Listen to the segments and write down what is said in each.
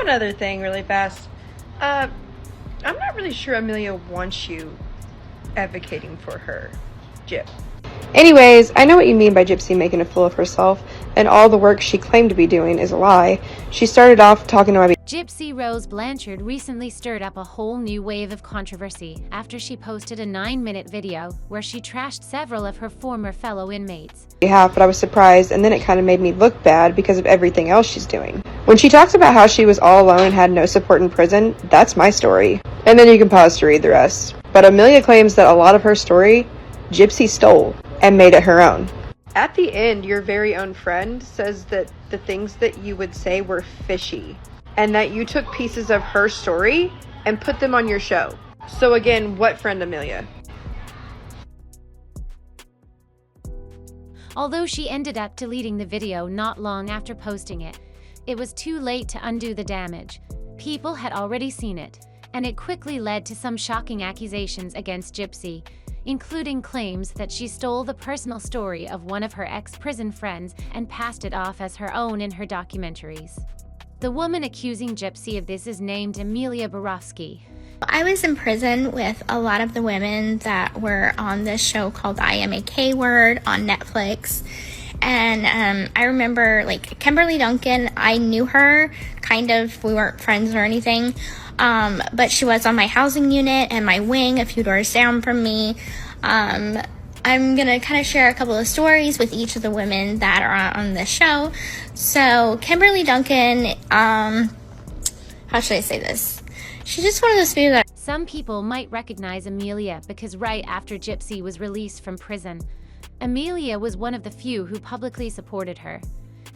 one other thing really fast. I'm not really sure Amelia wants you advocating for her, Gyp. Anyways, I know what you mean by Gypsy making a fool of herself, and all the work she claimed to be doing is a lie. She started off talking to my Gypsy Rose Blanchard recently stirred up a whole new wave of controversy after she posted a 9-minute video where she trashed several of her former fellow inmates. behalf, but I was surprised, and then it kind of made me look bad because of everything else she's doing. When she talks about how she was all alone and had no support in prison, that's my story. And then you can pause to read the rest. But Amelia claims that a lot of her story, Gypsy stole and made it her own. At the end, your very own friend says that the things that you would say were fishy, and that you took pieces of her story and put them on your show. So again, what friend, Amelia? Although she ended up deleting the video not long after posting it, it was too late to undo the damage. People had already seen it, and it quickly led to some shocking accusations against Gypsy, including claims that she stole the personal story of one of her ex-prison friends and passed it off as her own in her documentaries. The woman accusing Gypsy of this is named Amelia Borowski. I was in prison with a lot of the women that were on this show called I Am a K-Word on Netflix. And I remember, like, Kimberly Duncan, I knew her, kind of, we weren't friends or anything. But she was on my housing unit and my wing a few doors down from me. I'm going to kind of share a couple of stories with each of the women that are on this show. So, Kimberly Duncan, how should I say this? She's just one of those people that... Some people might recognize Amelia because right after Gypsy was released from prison, Amelia was one of the few who publicly supported her.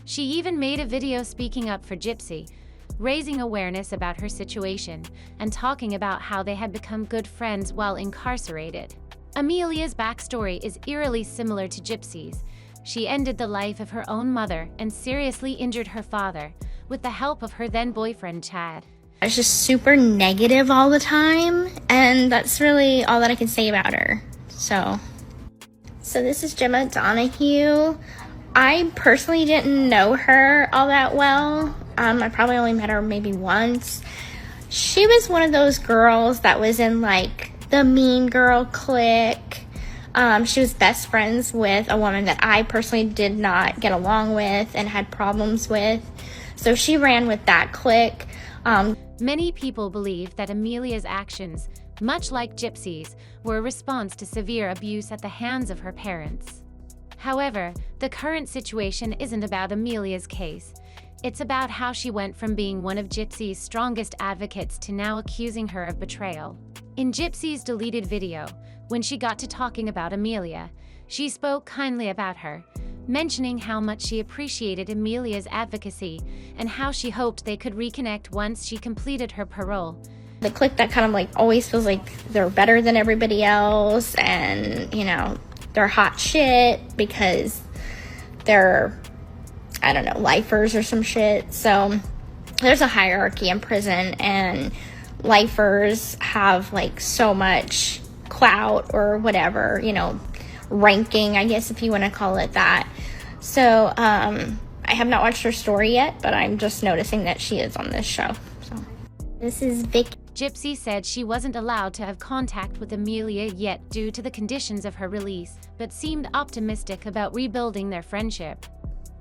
She even made a video speaking up for Gypsy, raising awareness about her situation, and talking about how they had become good friends while incarcerated. Amelia's backstory is eerily similar to Gypsy's. She ended the life of her own mother and seriously injured her father, with the help of her then-boyfriend Chad. I was just super negative all the time, and that's really all that I can say about her. So this is Gemma Donahue. I personally didn't know her all that well. I probably only met her maybe once. She was one of those girls that was in, like, the mean girl clique. She was best friends with a woman that I personally did not get along with and had problems with. So she ran with that clique. Many people believe that Amelia's actions, much like Gypsy's, were a response to severe abuse at the hands of her parents. However, the current situation isn't about Amelia's case. It's about how she went from being one of Gypsy's strongest advocates to now accusing her of betrayal. In Gypsy's deleted video, when she got to talking about Amelia, she spoke kindly about her, mentioning how much she appreciated Amelia's advocacy and how she hoped they could reconnect once she completed her parole. The clique that kind of like always feels like they're better than everybody else, and, you know, they're hot shit because they're, I don't know, lifers or some shit. So there's a hierarchy in prison, and lifers have like so much clout or whatever, you know, ranking, I guess, if you want to call it that. So I have not watched her story yet, but I'm just noticing that she is on this show. So this is Vicky. Gypsy said she wasn't allowed to have contact with Amelia yet due to the conditions of her release, but seemed optimistic about rebuilding their friendship.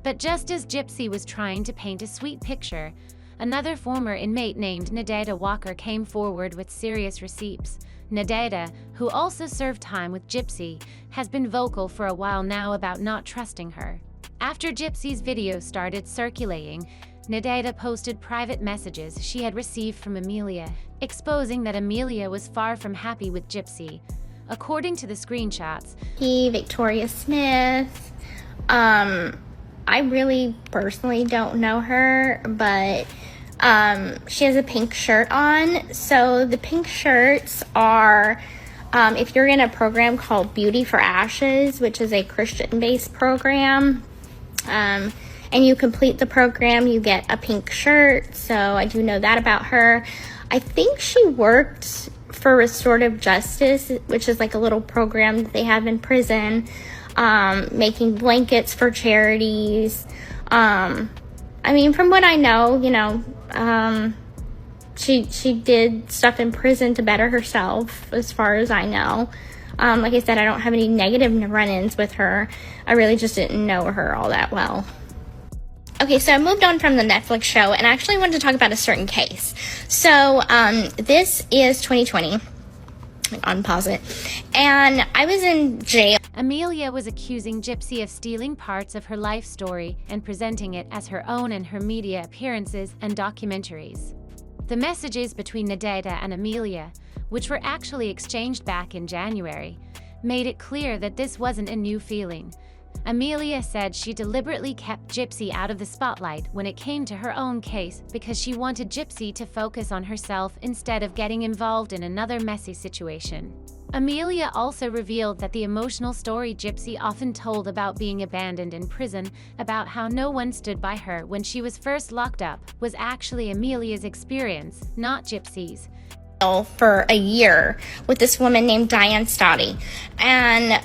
But just as Gypsy was trying to paint a sweet picture, another former inmate named Nadeda Walker came forward with serious receipts. Nadeda, who also served time with Gypsy, has been vocal for a while now about not trusting her. After Gypsy's video started circulating, Nadeda posted private messages she had received from Amelia, exposing that Amelia was far from happy with Gypsy. According to the screenshots, Victoria Smith, I really personally don't know her, but she has a pink shirt on. So the pink shirts are, if you're in a program called Beauty for Ashes, which is a Christian-based program, and you complete the program, you get a pink shirt. So I do know that about her. I think she worked for Restorative Justice, which is like a little program that they have in prison, making blankets for charities. I mean, from what I know, she did stuff in prison to better herself, as far as I know. Like I said, I don't have any negative run-ins with her. I really just didn't know her all that well. Okay, so I moved on from the Netflix show, and I actually wanted to talk about a certain case. So, this is 2020. Unpause it. And I was in jail. Amelia was accusing Gypsy of stealing parts of her life story and presenting it as her own in her media appearances and documentaries. The messages between Nadeda and Amelia, which were actually exchanged back in January, made it clear that this wasn't a new feeling. Amelia said she deliberately kept Gypsy out of the spotlight when it came to her own case because she wanted Gypsy to focus on herself instead of getting involved in another messy situation. Amelia also revealed that the emotional story Gypsy often told about being abandoned in prison, about how no one stood by her when she was first locked up, was actually Amelia's experience, not Gypsy's. For a year with this woman named Diane Stoddy, and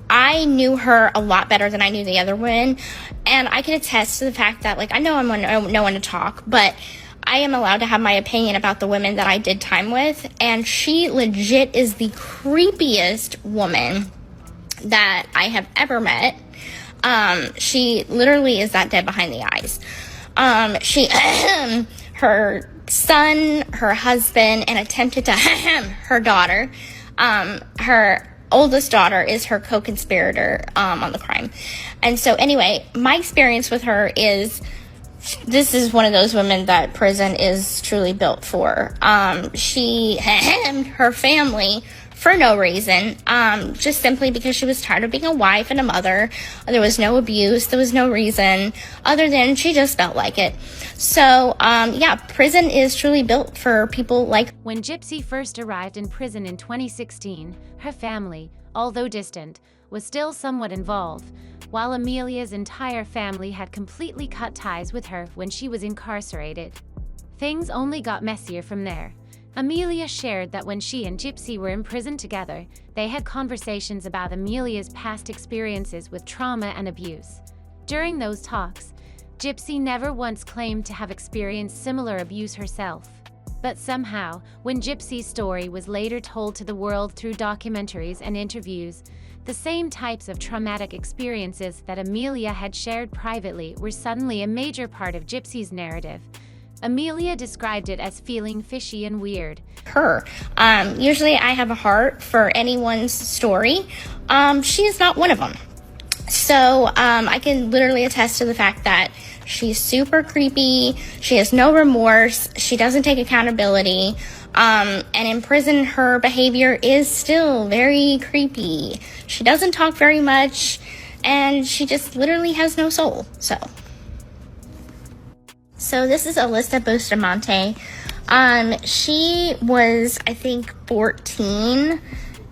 I knew her a lot better than I knew the other women, and I can attest to the fact that, like, I know I'm no one to talk, but I am allowed to have my opinion about the women that I did time with, and she legit is the creepiest woman that I have ever met. She literally is that dead behind the eyes. Her son, her husband, and attempted to her daughter. Her oldest daughter is her co-conspirator on the crime. And so anyway, my experience with her is, this is one of those women that prison is truly built for. She hemmed her family for no reason, just simply because she was tired of being a wife and a mother. There was no abuse, there was no reason, other than she just felt like it. So, yeah, prison is truly built for people like... When Gypsy first arrived in prison in 2016, her family, although distant, was still somewhat involved, while Amelia's entire family had completely cut ties with her when she was incarcerated. Things only got messier from there. Amelia shared that when she and Gypsy were in prison together, they had conversations about Amelia's past experiences with trauma and abuse. During those talks, Gypsy never once claimed to have experienced similar abuse herself. But somehow, when Gypsy's story was later told to the world through documentaries and interviews, the same types of traumatic experiences that Amelia had shared privately were suddenly a major part of Gypsy's narrative. Amelia described it as feeling fishy and weird. Usually I have a heart for anyone's story. She is not one of them. So I can literally attest to the fact that she's super creepy. She has no remorse. She doesn't take accountability. And in prison, her behavior is still very creepy. She doesn't talk very much, and she just literally has no soul. So this is Alyssa Bustamante. She was, I think, 14,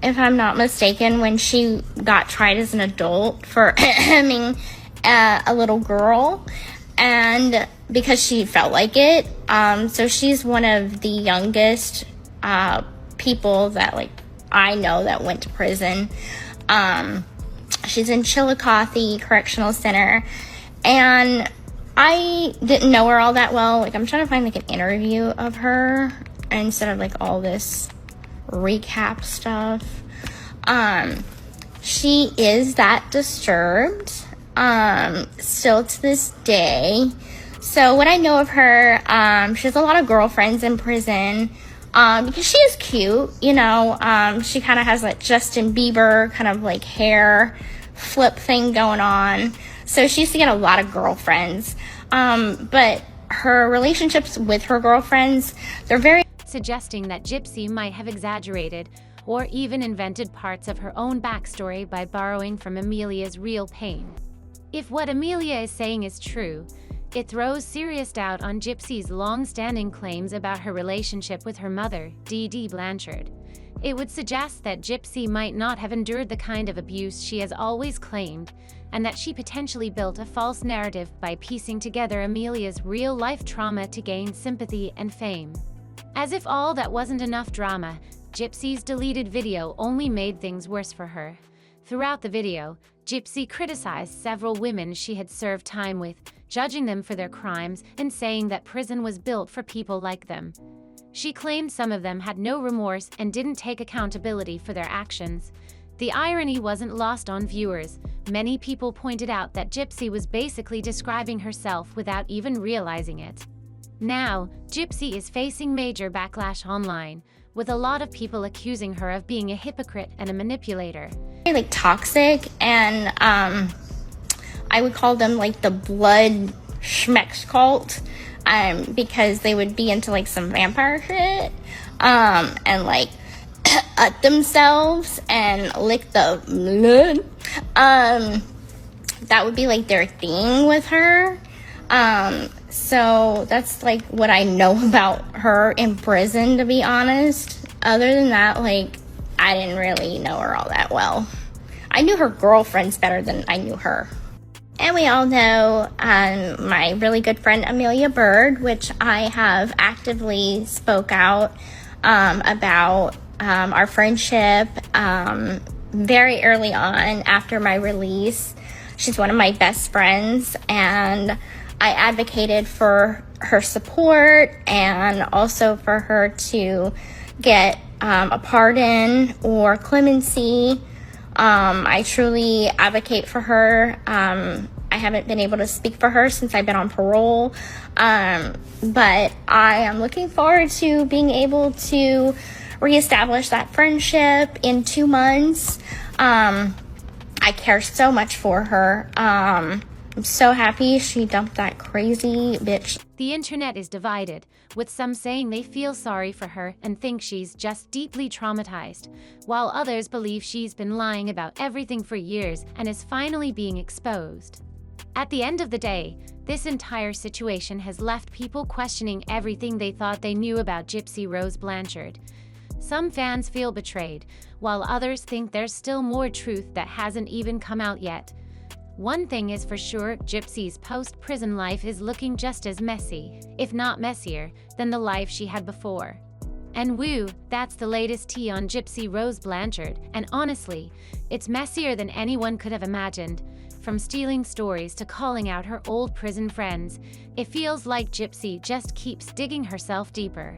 if I'm not mistaken, when she got tried as an adult for hemming a little girl, and because she felt like it. So she's one of the youngest people that, like, I know that went to prison. She's in Chillicothe Correctional Center, and I didn't know her all that well. Like, I'm trying to find, like, an interview of her instead of, like, all this recap stuff. She is that disturbed, still to this day. So what I know of her, she has a lot of girlfriends in prison, because she is cute, you know. She kind of has that Justin Bieber kind of, like, hair flip thing going on. So she used to get a lot of girlfriends. But her relationships with her girlfriends, they're very... Suggesting that Gypsy might have exaggerated or even invented parts of her own backstory by borrowing from Amelia's real pain. If what Amelia is saying is true, it throws serious doubt on Gypsy's long-standing claims about her relationship with her mother, Dee Dee Blanchard. It would suggest that Gypsy might not have endured the kind of abuse she has always claimed, and that she potentially built a false narrative by piecing together Amelia's real-life trauma to gain sympathy and fame. As if all that wasn't enough drama, Gypsy's deleted video only made things worse for her. Throughout the video, Gypsy criticized several women she had served time with, judging them for their crimes and saying that prison was built for people like them. She claimed some of them had no remorse and didn't take accountability for their actions. The irony wasn't lost on viewers. Many people pointed out that Gypsy was basically describing herself without even realizing it. Now, Gypsy is facing major backlash online, with a lot of people accusing her of being a hypocrite and a manipulator. Like toxic, and I would call them like the blood schmex cult, because they would be into like some vampire shit, and like up themselves and lick the blood. That would be like their thing with her. So that's like what I know about her in prison, to be honest. Other than that, like, I didn't really know her all that well. I knew her girlfriends better than I knew her. And we all know my really good friend Amelia Bird, which I have actively spoke out about our friendship very early on after my release. She's one of my best friends, and I advocated for her support and also for her to get a pardon or clemency. I truly advocate for her. I haven't been able to speak for her since I've been on parole, but I am looking forward to being able to reestablish that friendship in 2 months. I care so much for her. I'm so happy she dumped that crazy bitch. The internet is divided, with some saying they feel sorry for her and think she's just deeply traumatized, while others believe she's been lying about everything for years and is finally being exposed. At the end of the day, this entire situation has left people questioning everything they thought they knew about Gypsy Rose Blanchard. Some fans feel betrayed, while others think there's still more truth that hasn't even come out yet. One thing is for sure, Gypsy's post-prison life is looking just as messy, if not messier, than the life she had before. And woo, that's the latest tea on Gypsy Rose Blanchard, and honestly, it's messier than anyone could have imagined. From stealing stories to calling out her old prison friends, it feels like Gypsy just keeps digging herself deeper.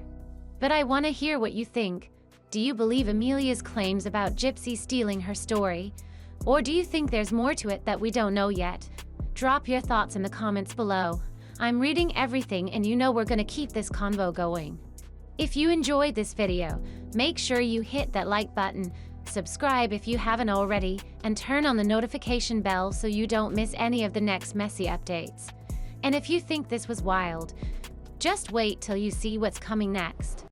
But I want to hear what you think. Do you believe Amelia's claims about Gypsy stealing her story? Or do you think there's more to it that we don't know yet? Drop your thoughts in the comments below. I'm reading everything, and you know we're gonna keep this convo going. If you enjoyed this video, make sure you hit that like button, subscribe if you haven't already, and turn on the notification bell so you don't miss any of the next messy updates. And if you think this was wild, just wait till you see what's coming next.